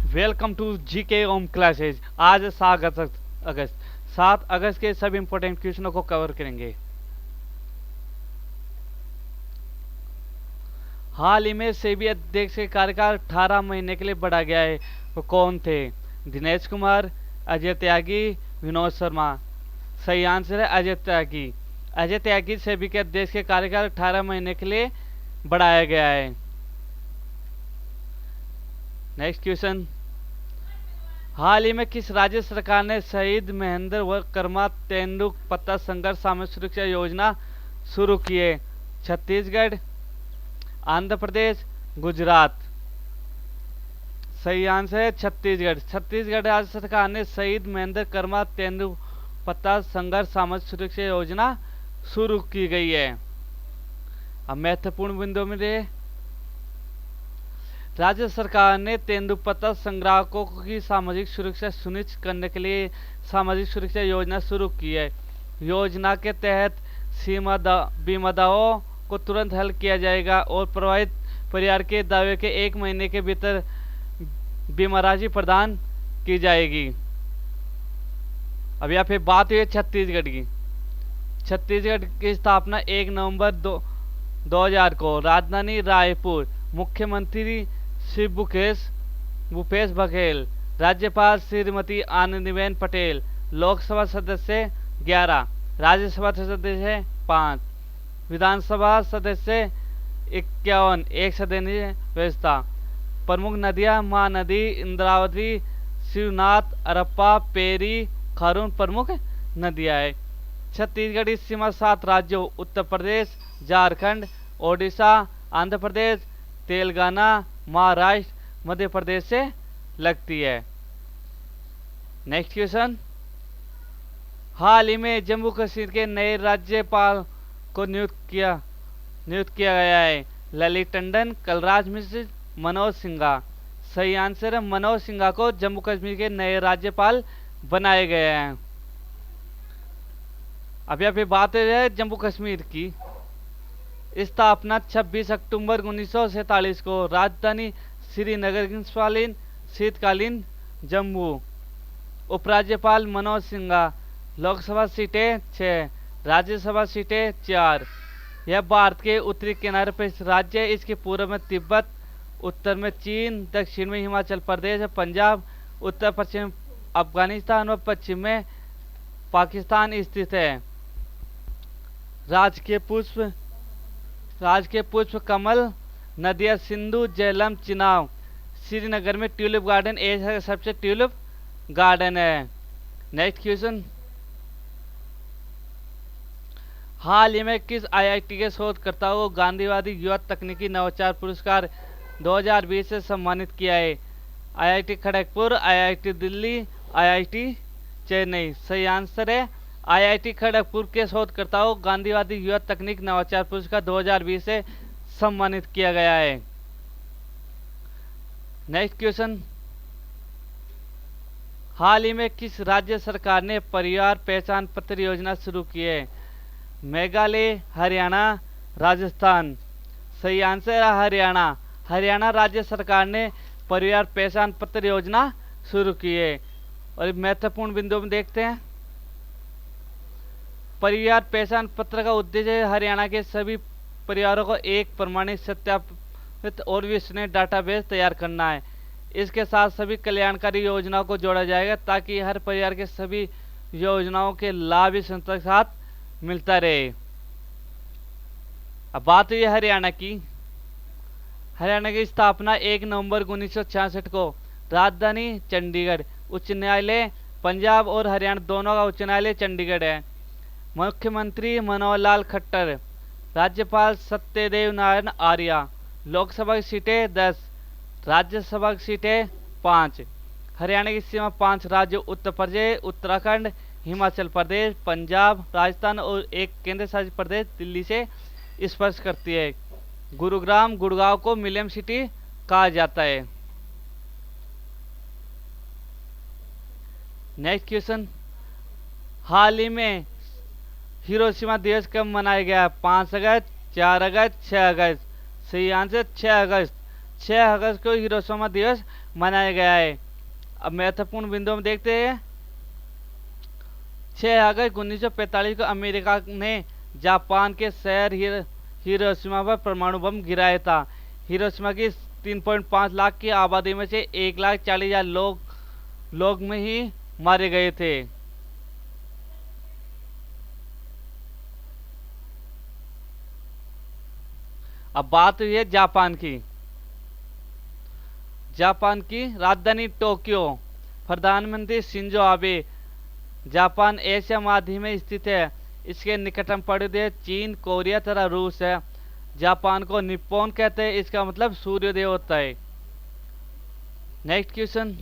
Welcome to GK home classes. आज 7 अगस्त के सब इंपॉर्टेंट क्वेश्चनों को कवर करेंगे। हाल ही में सेबी अध्यक्ष के कार्यकाल 18 महीने के लिए बढ़ा गया है। वो कौन थे? दिनेश कुमार, अजय त्यागी, विनोद शर्मा। सही आंसर है अजय त्यागी। अजय त्यागी सेबी के अध्यक्ष के कार्यकाल 18 महीने के लिए बढ़ाया गया है। नेक्स्ट क्वेश्चन, हाल ही में किस राज्य सरकार ने शहीद महेंद्र वर्मा तेंदुपत्ता संघर्ष सामूहिक सुरक्षा योजना शुरू की है? छत्तीसगढ़, आंध्र प्रदेश, गुजरात। सही आंसर है छत्तीसगढ़। छत्तीसगढ़ राज्य सरकार ने शहीद महेंद्र वर्मा तेंदुपत्ता संघर्ष सामूहिक सुरक्षा योजना शुरू की गई है। अब महत्वपूर्ण बिंदु में रहे, राज्य सरकार ने तेंदुपत्ता संग्राहकों की सामाजिक सुरक्षा सुनिश्चित करने के लिए सामाजिक सुरक्षा योजना शुरू की है। योजना के तहत बीमादावों को तुरंत हल किया जाएगा और प्रभावित परिवार के दावे के 1 महीने के भीतर बीमा राशि प्रदान की जाएगी। अब यहाँ पे बात हुई है छत्तीसगढ़ की। छत्तीसगढ़ की स्थापना 1 नवंबर 2000 को राजधानी रायपुर। मुख्यमंत्री श्री भूपेश बघेल। राज्यपाल श्रीमती आनंदीबेन पटेल। लोकसभा सदस्य 11, राज्यसभा सदस्य 5, विधानसभा सदस्य 51, एक सदनीय व्यवस्था। प्रमुख नदियां महानदी, इंद्रावती, शिवनाथ, अरप्पा, पेरी, खारून प्रमुख नदियां है। छत्तीसगढ़ की सीमा 7 राज्यों उत्तर प्रदेश, झारखंड, ओडिशा, आंध्र प्रदेश, तेलंगाना, महाराष्ट्र, मध्य प्रदेश से लगती है। नेक्स्ट क्वेश्चन, हाल ही में जम्मू कश्मीर के नए राज्यपाल को नियुक्त किया गया है। ललित टंडन, कलराज मिश्र, मनोज सिन्हा। सही आंसर है मनोज सिन्हा को जम्मू कश्मीर के नए राज्यपाल बनाए गए हैं। अब यहाँ पे बात है जम्मू कश्मीर की। स्थापना 26 अक्टूबर 1947 को राजधानी श्रीनगर, ग्रीष्मकालीन शीतकालीन जम्मू। उपराज्यपाल मनोज सिन्हा। लोकसभा सीटें 6, राज्यसभा सीटें 4। यह भारत के उत्तरी किनारे पर राज्य है। इसके पूर्व में तिब्बत, उत्तर में चीन, दक्षिण में हिमाचल प्रदेश, पंजाब, उत्तर पश्चिम अफगानिस्तान और पश्चिम में पाकिस्तान स्थित है। राजकीय पुष्प कमल, नदियां सिंधु, झेलम, चिनाब। श्रीनगर में ट्यूलिप गार्डन एशिया का सबसे ट्यूलिप गार्डन है। नेक्स्ट क्वेश्चन, हाल ही में किस आईआईटी के शोधकर्ता को गांधीवादी युवा तकनीकी नवाचार पुरस्कार 2020 से सम्मानित किया है? IIT Kharagpur, IIT Delhi, IIT Chennai. सही आंसर है आईआईटी खड़गपुर के शोधकर्ताओं को गांधीवादी युवा तकनीक नवाचार पुरस्कार 2020 से सम्मानित किया गया है। नेक्स्ट क्वेश्चन, हाल ही में किस राज्य सरकार ने परिवार पहचान पत्र योजना शुरू की है? मेघालय, हरियाणा, राजस्थान। सही आंसर है हरियाणा। हरियाणा राज्य सरकार ने परिवार पहचान पत्र योजना शुरू की है। और महत्वपूर्ण बिंदु में देखते हैं, परिवार पहचान पत्र का उद्देश्य हरियाणा के सभी परिवारों को एक प्रमाणित, सत्यापित और विश्वसनीय डाटाबेस तैयार करना है। इसके साथ सभी कल्याणकारी योजनाओं को जोड़ा जाएगा ताकि हर परिवार के सभी योजनाओं के लाभ इस संस्था के साथ मिलता रहे। अब बात हुई हरियाणा की। हरियाणा की स्थापना 1 नवंबर 1966 को राजधानी चंडीगढ़। उच्च न्यायालय पंजाब और हरियाणा दोनों का उच्च न्यायालय चंडीगढ़ है। मुख्यमंत्री मनोहर लाल खट्टर। राज्यपाल सत्यदेव नारायण आर्य। लोकसभा की सीटें 10, राज्यसभा की सीटें 5। हरियाणा की सीमा 5 राज्यों उत्तर प्रदेश, उत्तराखंड, हिमाचल प्रदेश, पंजाब, राजस्थान और एक केंद्र शासित प्रदेश दिल्ली से स्पर्श करती है। गुरुग्राम, गुड़गांव को मिलियम सिटी कहा जाता है। नेक्स्ट क्वेश्चन, हाल ही में हिरोशिमा दिवस कब मनाया गया? 5 अगस्त, 4 अगस्त, 6 अगस्त। सही आंसर 6 अगस्त। 6 अगस्त को हिरोशिमा दिवस मनाया गया है। अब महत्वपूर्ण बिंदुओं में देखते हैं। 6 अगस्त 1945 को अमेरिका ने जापान के शहर हिरोशिमा पर परमाणु बम गिराया था। हिरोशिमा की 3.5 लाख की आबादी में से 1,40,000 लोग में ही मारे गए थे। अब बात हुई है जापान की। जापान की राजधानी टोक्यो। प्रधानमंत्री शिंजो आबे। जापान एशिया महाद्वीप में स्थित है। इसके निकटतम पड़ोसी चीन, कोरिया तथा रूस है। जापान को निप्पॉन कहते हैं, इसका मतलब सूर्योदय होता है। नेक्स्ट क्वेश्चन,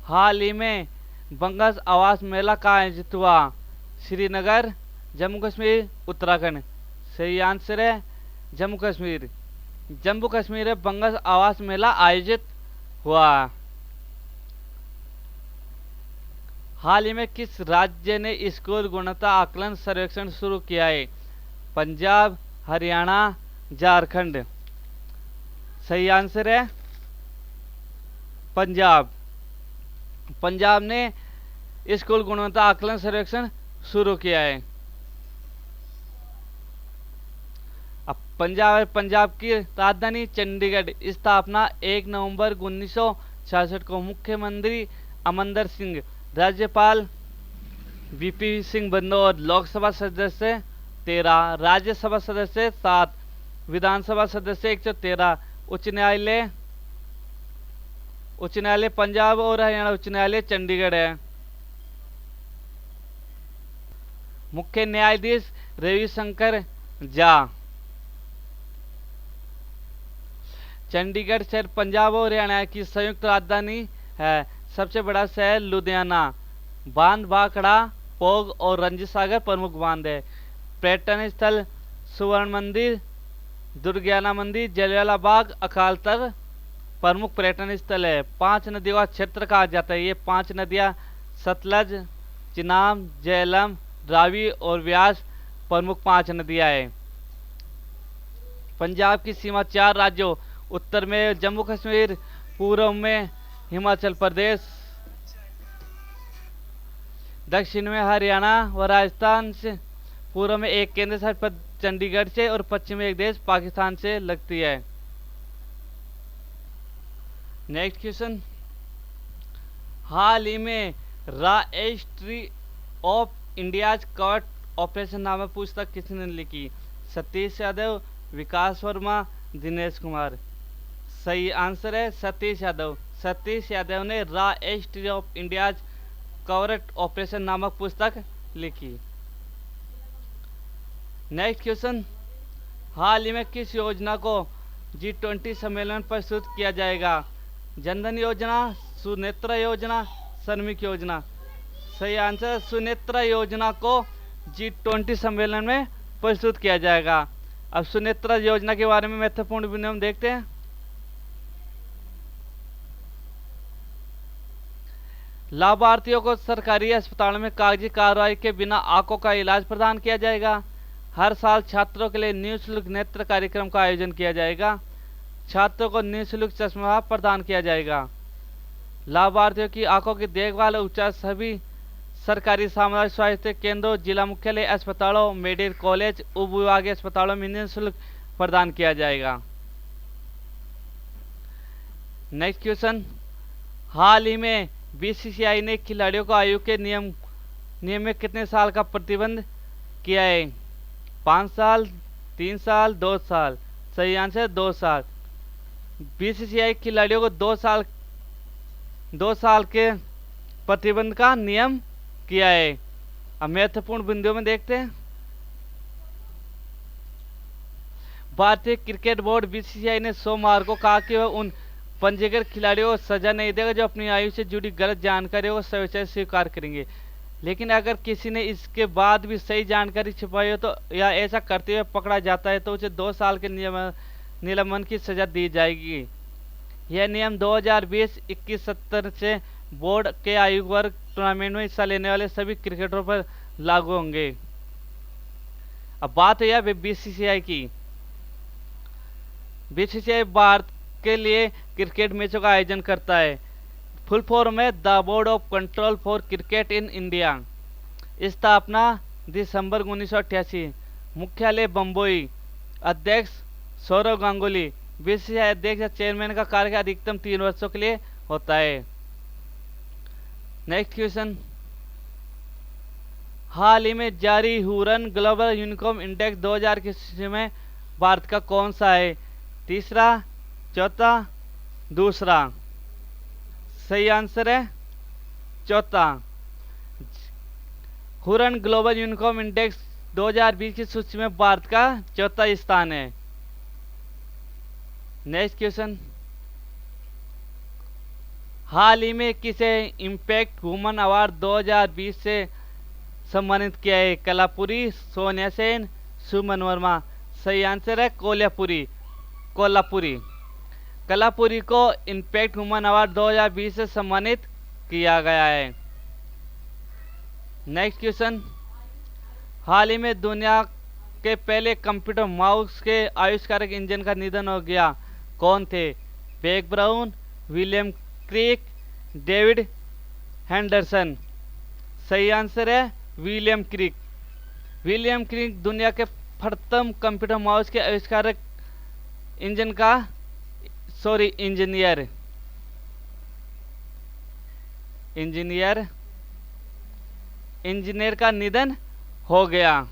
हाल ही में बंगस आवास मेला कहाँ आयोजित हुआ? श्रीनगर, जम्मू कश्मीर, उत्तराखंड। सही आंसर है जम्मू कश्मीर। जम्मू कश्मीर में बंगस आवास मेला आयोजित हुआ। हाल ही में किस राज्य ने स्कूल गुणवत्ता आकलन सर्वेक्षण शुरू किया है? पंजाब, हरियाणा, झारखंड। सही आंसर है पंजाब। पंजाब ने स्कूल गुणवत्ता आकलन सर्वेक्षण शुरू किया है। अब पंजाब की राजधानी चंडीगढ़। स्थापना 1 नवंबर 1966 को। मुख्यमंत्री अमरिंदर सिंह। राज्यपाल वीपी सिंह बदनौर। लोकसभा सदस्य 13, राज्यसभा सदस्य 7, विधानसभा सदस्य 113। उच्च न्यायालय पंजाब और हरियाणा उच्च न्यायालय चंडीगढ़ है। मुख्य न्यायाधीश रविशंकर झा। चंडीगढ़ शहर पंजाब और हरियाणा की संयुक्त राजधानी है। सबसे बड़ा शहर लुधियाना। बांध भाखड़ा, पोग और रंजीत सागर प्रमुख बांध है। पर्यटन स्थल सुवर्ण मंदिर, दुर्गियाना मंदिर, जलियांवाला बाग, अकाल तख्त प्रमुख पर्यटन स्थल है। 5 नदियों का क्षेत्र कहा जाता है। ये 5 नदियां सतलज, चिनाब, झेलम, रावी और व्यास प्रमुख 5 नदियां हैं। पंजाब की सीमा 4 राज्यों, उत्तर में जम्मू कश्मीर, पूर्व में हिमाचल प्रदेश, दक्षिण में हरियाणा व राजस्थान से, पूर्व में एक केंद्र शासित चंडीगढ़ से और पश्चिम में एक देश पाकिस्तान से लगती है। नेक्स्ट क्वेश्चन, हाल ही में registry of India's covert operation नामक पुस्तक किसने लिखी? सतीश यादव, विकास वर्मा, दिनेश कुमार। सही आंसर है सतीश यादव। सतीश यादव ने registry of India's covert operation नामक पुस्तक लिखी। नेक्स्ट क्वेश्चन, हाल ही में किस योजना को G20 सम्मेलन प्रस्तुत किया जाएगा? जनधन योजना, सुनेत्रा योजना, श्रमिक योजना। सही आंसर, सुनेत्रा योजना को G20 सम्मेलन में प्रस्तुत किया जाएगा। अब सुनेत्रा योजना के बारे में महत्वपूर्ण बिंदु हम देखते हैं। लाभार्थियों को सरकारी अस्पतालों में कागजी कार्रवाई के बिना आंखों का इलाज प्रदान किया जाएगा। हर साल छात्रों के लिए निःशुल्क नेत्र कार्यक्रम का आयोजन किया जाएगा। छात्रों को निःशुल्क चश्मा प्रदान किया जाएगा। लाभार्थियों की आंखों की देखभाल और उपचार सभी सरकारी सामुदायिक स्वास्थ्य केंद्रों, जिला मुख्यालय अस्पतालों, मेडिकल कॉलेज, उप विभागीय अस्पतालों में निःशुल्क प्रदान किया जाएगा। नेक्स्ट क्वेश्चन, हाल ही में बीसीसीआई ने खिलाड़ियों को आयु के नियम में कितने साल का प्रतिबंध किया है? 5 साल, 3 साल, 2 साल। सही आंसर 2 साल। बीसीसीआई खिलाड़ियों को 2 साल के प्रतिबंध का नियम किया है। अब महत्वपूर्ण बिंदुओं में देखते हैं। भारतीय क्रिकेट बोर्ड बीसीसीआई ने सोमवार को कहा कि वह उन पंजीकृत खिलाड़ियों को सजा नहीं देगा जो अपनी आयु से जुड़ी गलत जानकारियों को स्वेच्छा से स्वीकार करेंगे। लेकिन अगर किसी ने इसके बाद भी सही जानकारी छिपाई हो तो या ऐसा करते हुए पकड़ा जाता है तो उसे 2 साल के निलंबन की सजा दी जाएगी। यह नियम 2020-21 से बोर्ड के आयु वर्ग टूर्नामेंट में हिस्सा लेने वाले सभी क्रिकेटरों पर लागू होंगे। अब बात है बीसीसीआई की। बीसीसीआई भारत के लिए क्रिकेट मैचों का आयोजन करता है। फुल फॉर्म है the board of control for cricket in India. स्थापना दिसंबर 1988। मुख्यालय बम्बई। अध्यक्ष सौरव गांगुली। बीसीसीआई अध्यक्ष या चेयरमैन का कार्यकाल अधिकतम 3 वर्षों के लिए होता है। नेक्स्ट क्वेश्चन, हाल ही में जारी हुरन ग्लोबल यूनिकॉर्न इंडेक्स 2000 की सूची में भारत का कौन सा है? तीसरा, चौथा, दूसरा? सही आंसर है चौथा। हुरन ग्लोबल यूनिकॉर्न इंडेक्स 2020 की सूची में भारत का चौथा स्थान है। नेक्स्ट क्वेश्चन, हाल ही में किसे इम्पैक्ट वुमन अवार्ड 2020 से सम्मानित किया है? कलापुरी, सोनिया सेन, सुमन वर्मा? सही आंसर है कोल्हापुरी। कलापुरी को इम्पैक्ट वुमन अवार्ड 2020 से सम्मानित किया गया है। नेक्स्ट क्वेश्चन, हाल ही में दुनिया के पहले कंप्यूटर माउस के आविष्कारक इंजन का निधन हो गया। कौन थे? बेक ब्राउन, विलियम क्रिक, डेविड हेंडरसन? सही आंसर है विलियम क्रिक। विलियम क्रिक दुनिया के प्रथम कंप्यूटर माउस के आविष्कारक इंजीनियर का निधन हो गया।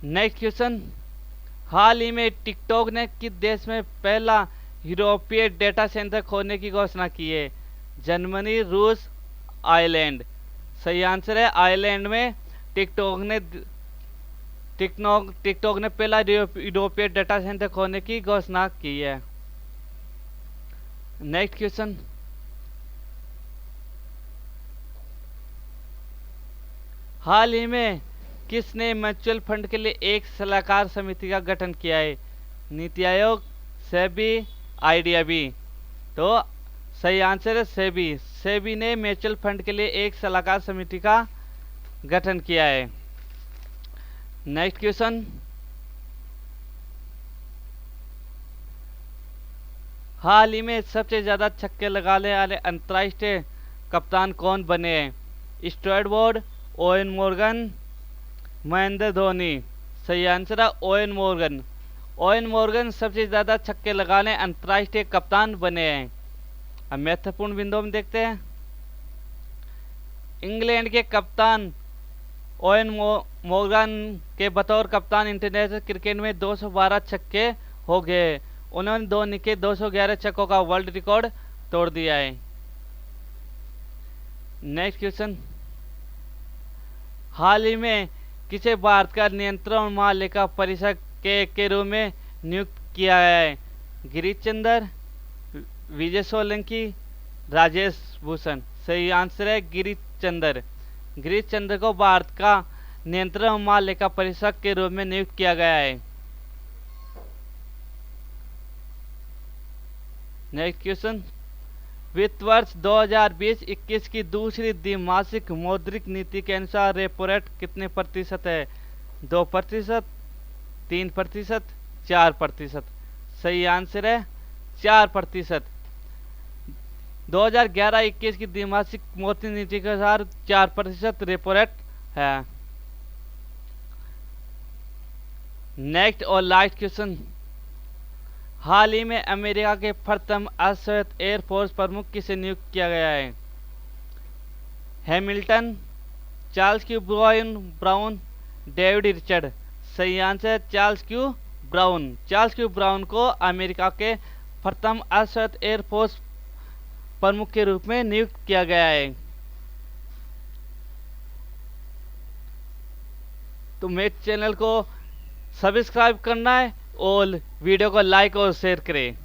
नेक्स्ट क्वेश्चन, हाल ही में टिकटॉक ने किस देश में पहला यूरोपीय डेटा सेंटर खोलने की घोषणा की है? जर्मनी, रूस, आयरलैंड? सही आंसर है आयरलैंड में टिकटॉक ने पहला यूरोपीय डेटा सेंटर खोलने की घोषणा की है। नेक्स्ट क्वेश्चन, हाल ही में किसने म्यूचुअल फंड के लिए एक सलाहकार समिति का गठन किया है? नीति आयोग, सेबी, आईडीबी? तो सही आंसर है सेबी। सेबी ने म्यूचुअल फंड के लिए एक सलाहकार समिति का गठन किया है। नेक्स्ट क्वेश्चन, हाल ही में सबसे ज्यादा छक्के लगाने वाले अंतर्राष्ट्रीय कप्तान कौन बने हैं? Stuart Broad, Owen Morgan, Mahendra Dhoni? सही आंसर है ओवेन मॉर्गन। ओवेन मॉर्गन सबसे ज्यादा छक्के लगाने अंतर्राष्ट्रीय कप्तान बने हैं। अब महत्वपूर्ण बिंदुओं में देखते हैं। इंग्लैंड के कप्तान ओवेन मॉर्गन के बतौर कप्तान इंटरनेशनल क्रिकेट में 212 छक्के हो गए। उन्होंने धोनी के 211 छक्कों का वर्ल्ड रिकॉर्ड तोड़ दिया है। नेक्स्ट क्वेश्चन, हाल ही में किसे भारत का नियंत्रण महालेखा परीक्षक के रूप में नियुक्त किया गया है? गिरीश चंद्र, विजय सोलंकी, राजेश भूषण? सही आंसर है गिरीश चंद्र। गिरीश चंद्र को भारत का नियंत्रण महालेखा परीक्षक के रूप में नियुक्त किया गया है। नेक्स्ट क्वेश्चन, वित्त वर्ष 2020-21 की दूसरी द्विमासिक मौद्रिक नीति के अनुसार रेपो रेट कितने प्रतिशत है? 2%, 3%, 4%? सही आंसर है 4%। 2011-21 की द्विमासिक मौद्रिक नीति के अनुसार 4% रेपो रेट है। नेक्स्ट और लास्ट क्वेश्चन, हाल ही में अमेरिका के प्रथम अश्वैध एयरफोर्स प्रमुख किसे नियुक्त किया गया है? Hamilton, Charles Q Brown, David Richard? सही answer Charles Q Brown. Charles Q Brown को अमेरिका के प्रथम अश्वैध एयरफोर्स प्रमुख के रूप में नियुक्त किया गया है। तो मेरे चैनल को सब्सक्राइब करना है और वीडियो को लाइक और शेयर करें।